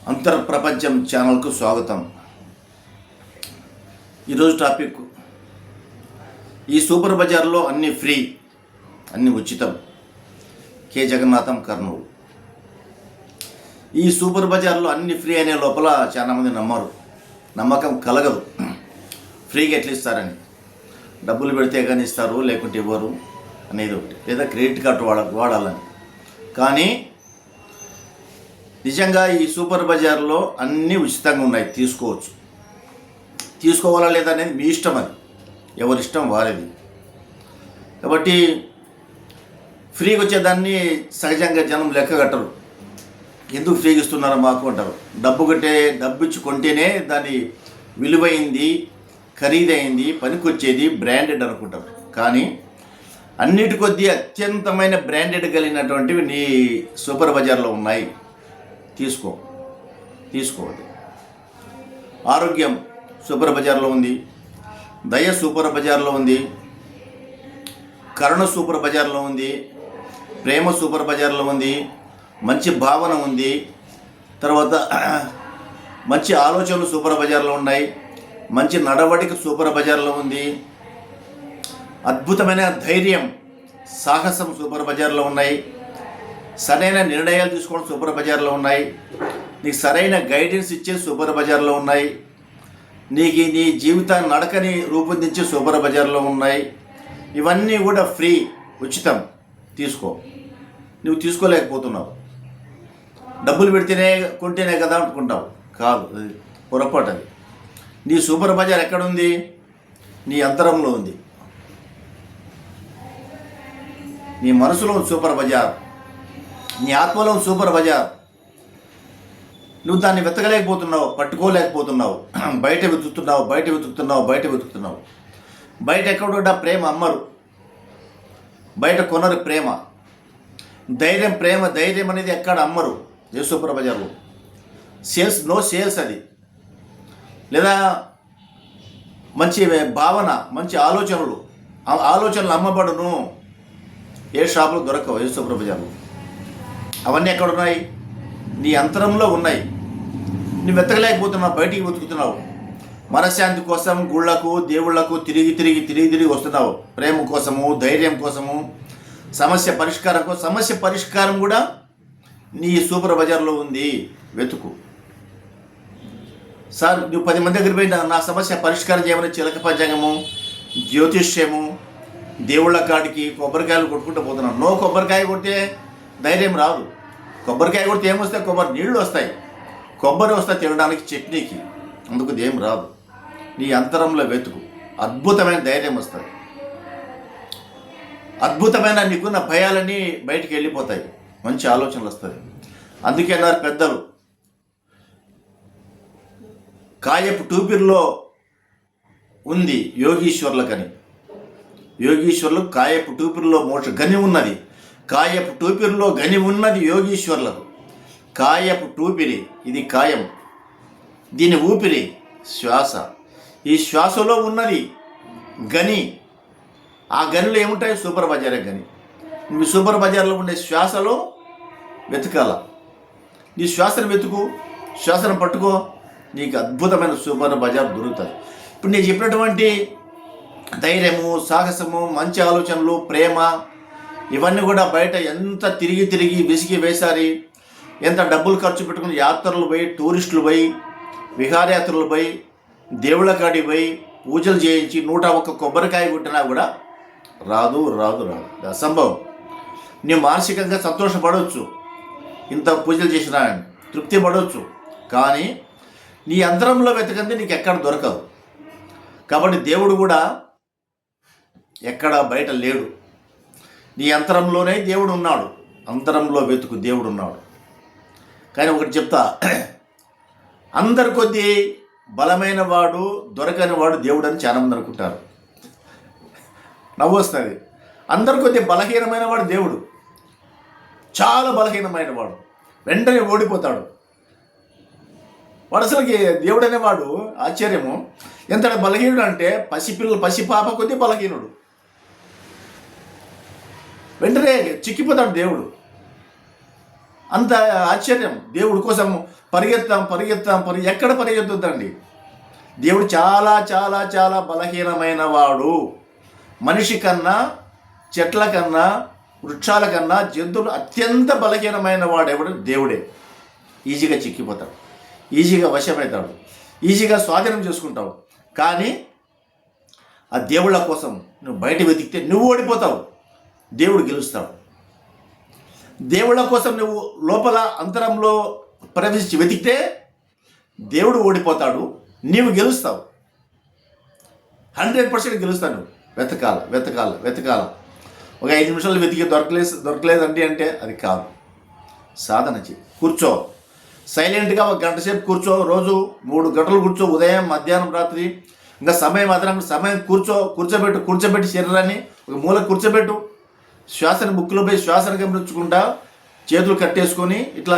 అంతర్ప్రపంచం ఛానల్కు స్వాగతం. ఈరోజు టాపిక్, ఈ సూపర్ బజార్లో అన్నీ ఫ్రీ, అన్నీ ఉచితం. కె జగన్నాథం, కర్నూలు. ఈ సూపర్ బజార్లో అన్నీ ఫ్రీ అనే లోపల చాలామంది నమ్మరు, నమ్మకం కలగదు. ఫ్రీగా ఎట్లా ఇస్తారని, డబ్బులు పెడితే కానీ ఇస్తారు, లేకుంటే ఇవ్వరు అనేది ఒకటి, లేదా క్రెడిట్ కార్డు వాడాలని. కానీ నిజంగా ఈ సూపర్ బజార్లో అన్నీ ఉచితంగా ఉన్నాయి, తీసుకోవాలా లేదా అనేది మీ ఇష్టం, అది ఎవరిష్టం వారిది. కాబట్టి ఫ్రీగా వచ్చేదాన్ని సహజంగా జనం లెక్క కట్టరు. ఎందుకు ఫ్రీగా ఇస్తున్నారో మాకు అంటారు. డబ్బు ఇచ్చి కొంటేనే దాని విలువైంది, ఖరీదైంది, పనికొచ్చేది, బ్రాండెడ్ అనుకుంటారు. కానీ అన్నిటి కొద్దీ అత్యంతమైన బ్రాండెడ్ కలిగినటువంటివి నీ సూపర్ బజార్లో ఉన్నాయి. తీసుకోవద్దు. ఆరోగ్యం సూపర్ బజార్లో ఉంది, దయ సూపర్ బజార్లో ఉంది, కరుణ సూపర్ బజార్లో ఉంది, ప్రేమ సూపర్ బజార్లో ఉంది, మంచి భావన ఉంది, తర్వాత మంచి ఆలోచనలు సూపర్ బజార్లో ఉన్నాయి, మంచి నడవడిక సూపర్ బజార్లో ఉంది, అద్భుతమైన ధైర్యం, సాహసం సూపర్ బజార్లో ఉన్నాయి, సరైన నిర్ణయాలు తీసుకోవడం సూపర్ బజార్లో ఉన్నాయి, నీకు సరైన గైడెన్స్ ఇచ్చే సూపర్ బజార్లో ఉన్నాయి, నీకు నీ జీవితాన్ని నడకని రూపొందించే సూపర్ బజార్లో ఉన్నాయి. ఇవన్నీ కూడా ఫ్రీ, ఉచితం. నువ్వు తీసుకోలేకపోతున్నావు. డబ్బులు పెడితేనే కొంటేనే కదా అనుకుంటావు. కాదు, అది పొరపాటు. అది నీ సూపర్ బజార్ ఎక్కడుంది? నీ అంతరంలో ఉంది. నీ మనసులో సూపర్ బజార్, నీ ఆత్మలో సూపర్ బజార్. నువ్వు దాన్ని వెతకలేకపోతున్నావు, పట్టుకోలేకపోతున్నావు. బయట వెతుకుతున్నావు. బయట ఎక్కడో ప్రేమ అమ్మరు, బయట కొనరు ప్రేమ. ధైర్యం అనేది ఎక్కడ అమ్మరు. ఏ సూపర్ బజార్లో నో సేల్స్. అది లేదా మంచి భావన, మంచి ఆలోచనలు అమ్మబడును. ఏ షాపులో దొరకవు ఏ సూపర్ బజార్లో. అవన్నీ ఎక్కడున్నాయి? నీ అంతరంలో ఉన్నాయి. నువ్వు వెతకలేకపోతున్నావు, బయటికి వెతుకుతున్నావు. మనశ్శాంతి కోసం గుళ్ళకు, దేవుళ్లకు తిరిగి వస్తున్నావు. ప్రేమ కోసము, ధైర్యం కోసము, సమస్య పరిష్కారం కూడా నీ సూపర్ బజార్లో ఉంది. వెతుకు. సార్, నువ్వు 10 మంది దగ్గర పోయి నా సమస్య పరిష్కారం చేయమని చిలక పంచాంగము, జ్యోతిష్యము, దేవుళ్ళ కాడికి కొబ్బరికాయలు కొట్టుకుంటూ పోతున్నావు. నో, కొబ్బరికాయ కొడితే ధైర్యం రాదు. కొబ్బరికాయ కొడితే ఏమొస్తాయి? కొబ్బరి నీళ్ళు వస్తాయి, కొబ్బరి వస్తాయి తినడానికి, చట్నీకి. అందుకు ఏం రాదు. నీ అంతరంలో వెతుకు, అద్భుతమైన ధైర్యం వస్తుంది. అద్భుతమైన నీకున్న భయాలన్నీ బయటికి వెళ్ళిపోతాయి, మంచి ఆలోచనలు వస్తాయి. అందుకే అన్నారు పెద్దలు, కాయపు టూపిర్లో ఉంది యోగీశ్వర్లకని. యోగీశ్వర్లకు కాయపు టూపిర్లో మోక్ష గని ఉన్నది. కాయపు టూపిరిలో గని ఉన్నది యోగీశ్వర్లకు. కాయపు టూపిరి, ఇది కాయం, దీని ఊపిరి శ్వాస. ఈ శ్వాసలో ఉన్నది గని. ఆ గనిలో ఏముంటాయి? సూపర్ బజారే గని. నువ్వు సూపర్ బజార్లో ఉండే శ్వాసలో వెతకాల. నీ శ్వాసను వెతుకు, శ్వాసను పట్టుకో, నీకు అద్భుతమైన సూపర్ బజార్ దొరుకుతుంది. ఇప్పుడు నేను చెప్పినటువంటి ధైర్యము, సాహసము, మంచి ఆలోచనలు, ప్రేమ, ఇవన్నీ కూడా బయట ఎంత తిరిగి విసిగి వేసారి, ఎంత డబ్బులు ఖర్చు పెట్టుకుని యాత్రలు పోయి, టూరిస్టులు పోయి, విహారయాత్రలు పోయి, దేవుళ్ళ కాడికి పోయి పూజలు చేయించి 101 కొబ్బరికాయ కొట్టినా కూడా రాదు. అసంభవం. నువ్వు మానసికంగా సంతోషపడవచ్చు, ఇంత పూజలు చేసినా తృప్తి పడవచ్చు. కానీ నీ అంతరంలో వెతకంది నీకు ఎక్కడ దొరకదు. కాబట్టి దేవుడు కూడా ఎక్కడ బయట లేడు. నీ అంతరంలోనే దేవుడు ఉన్నాడు. అంతరంలో వెతుకు, దేవుడు ఉన్నాడు. కానీ ఒకటి చెప్తా, అందరి కొద్దీ బలమైన వాడు, దొరకని వాడు దేవుడు అని చాలామంది అనుకుంటారు. నవ్వు వస్తుంది. అందరి కొద్దీ బలహీనమైన వాడు దేవుడు, చాలా బలహీనమైన వాడు, వెంటనే ఓడిపోతాడు. వాడు అసలుకి దేవుడు అనేవాడు ఆశ్చర్యము. ఎంత బలహీనుడు అంటే పసిపాప కొద్దీ బలహీనుడు. వెంటనే చిక్కిపోతాడు దేవుడు. అంత ఆశ్చర్యం. దేవుడి కోసం పరిగెత్తాం ఎక్కడ పరిగెత్తుద్దండి. దేవుడు చాలా చాలా చాలా బలహీనమైన వాడు. మనిషి కన్నా, చెట్ల కన్నా, వృక్షాల కన్నా, జంతువులు అత్యంత బలహీనమైన వాడు ఎవడు? దేవుడే. ఈజీగా చిక్కిపోతాడు, ఈజీగా వశమవుతాడు, ఈజీగా స్వాధీనం చేసుకుంటావు. కానీ ఆ దేవుళ్ళ కోసం నువ్వు బయట వెతికితే నువ్వు ఓడిపోతావు, దేవుడు గెలుస్తాడు. దేవుళ్ళ కోసం నువ్వు లోపల అంతరంలో ప్రవేశించి వెతికితే దేవుడు ఓడిపోతాడు, నీవు గెలుస్తావు. 100% గెలుస్తావు. నువ్వు వెతకాల. ఒక 5 నిమిషాలు వెతికి దొరకలేదండి అంటే అది కాదు. సాధన చేయి, కూర్చో, సైలెంట్గా 1 గంట సేపు కూర్చో. రోజు 3 గంటలు కూర్చో, ఉదయం, మధ్యాహ్నం, రాత్రి. ఇంకా సమయం కూర్చోబెట్టి శరీరాన్ని ఒక మూల కూర్చోబెట్టు. శ్వాసను ముక్కులో పోయి శ్వాసను గమనించకుండా చేతులు కట్టేసుకొని ఇట్లా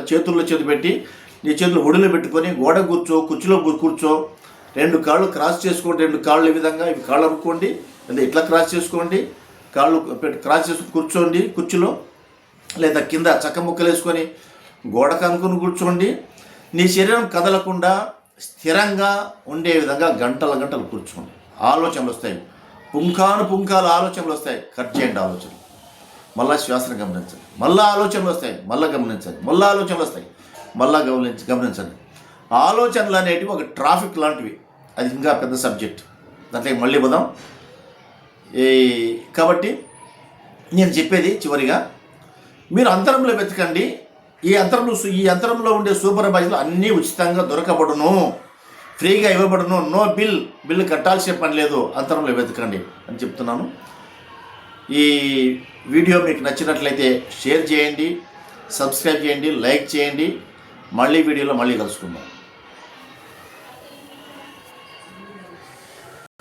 చేతుల్లో చేతులు పెట్టి నీ చేతులు ఒడిలో పెట్టుకొని గోడ కూర్చో, కుర్చీలో కూర్చో. 2 కాళ్ళు క్రాస్ చేసుకోండి. 2 కాళ్ళు ఈ విధంగా, ఇవి కాళ్ళు అనుకోండి, లేదా ఇట్లా క్రాస్ చేసుకోండి. కాళ్ళు క్రాస్ చేసుకుని కూర్చోండి కుర్చీలో, లేదా కింద చక్క ముక్కలు వేసుకొని గోడ కనుక్కొని కూర్చోండి. నీ శరీరం కదలకుండా స్థిరంగా ఉండే విధంగా గంటలు కూర్చోండి. ఆలోచనలు వస్తాయి, పుంఖాలు ఆలోచనలు వస్తాయి. కట్ చేయండి ఆలోచనలు. మళ్ళీ శ్వాసను గమనించండి. మళ్ళీ ఆలోచనలు వస్తాయి, మళ్ళీ గమనించండి. మళ్ళీ ఆలోచనలు వస్తాయి, మళ్ళీ గమనించండి. ఆలోచనలు అనేటివి ఒక ట్రాఫిక్ లాంటివి. అది ఇంకా పెద్ద సబ్జెక్ట్, దాంట్లో మళ్ళీ పోదాం. కాబట్టి నేను చెప్పేది చివరిగా, మీరు అంతరంలో వెతకండి. ఈ అంతరంలో ఉండే సూపర్వైజర్లు అన్నీ ఉచితంగా దొరకబడును, ఫ్రీగా ఇవ్వబడును. నో బిల్ కట్టాల్సిన పని లేదు. అంతరంలో వెతకండి అని చెప్తున్నాను. ఈ వీడియో మీకు నచ్చినట్లయితే షేర్ చేయండి, సబ్స్క్రైబ్ చేయండి, లైక్ చేయండి. మళ్ళీ వీడియోలో మళ్ళీ కలుసుకుందాం.